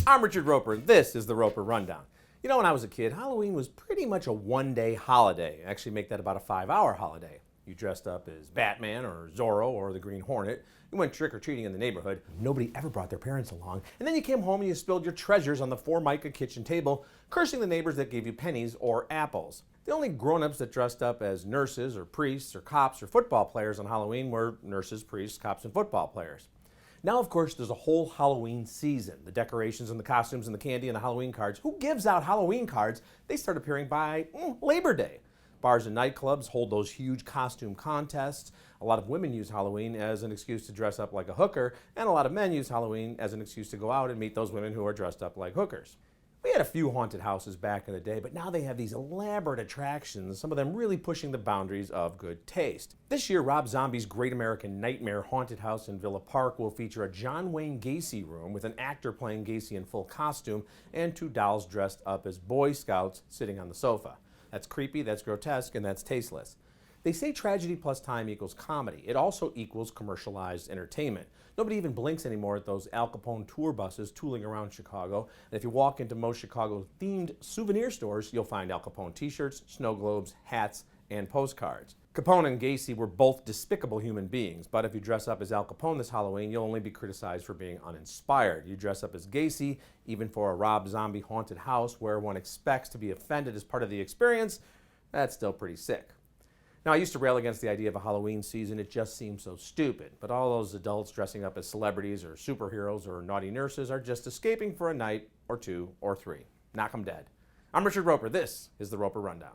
I'm Richard Roeper, and this is the Roeper Rundown. You know, when I was a kid, Halloween was pretty much a one-day holiday. Actually, make that about a 5-hour holiday. You dressed up as Batman or Zorro or the Green Hornet. You went trick-or-treating in the neighborhood. Nobody ever brought their parents along. And then you came home and you spilled your treasures on the Formica kitchen table, cursing the neighbors that gave you pennies or apples. The only grown-ups that dressed up as nurses or priests or cops or football players on Halloween were nurses, priests, cops, and football players. Now, of course, there's a whole Halloween season. The decorations and the costumes and the candy and the Halloween cards. Who gives out Halloween cards? They start appearing by Labor Day. Bars and nightclubs hold those huge costume contests. A lot of women use Halloween as an excuse to dress up like a hooker, and a lot of men use Halloween as an excuse to go out and meet those women who are dressed up like hookers. We had a few haunted houses back in the day, but now they have these elaborate attractions, some of them really pushing the boundaries of good taste. This year, Rob Zombie's Great American Nightmare Haunted House in Villa Park will feature a John Wayne Gacy room with an actor playing Gacy in full costume and 2 dolls dressed up as Boy Scouts sitting on the sofa. That's creepy, that's grotesque, and that's tasteless. They say tragedy plus time equals comedy. It also equals commercialized entertainment. Nobody even blinks anymore at those Al Capone tour buses tooling around Chicago. And if you walk into most Chicago-themed souvenir stores, you'll find Al Capone t-shirts, snow globes, hats, and postcards. Capone and Gacy were both despicable human beings, but if you dress up as Al Capone this Halloween, you'll only be criticized for being uninspired. You dress up as Gacy, even for a Rob Zombie haunted house where one expects to be offended as part of the experience, that's still pretty sick. Now, I used to rail against the idea of a Halloween season. It just seems so stupid. But all those adults dressing up as celebrities or superheroes or naughty nurses are just escaping for a night or 2 or 3. Knock 'em dead. I'm Richard Roeper. This is the Roeper Rundown.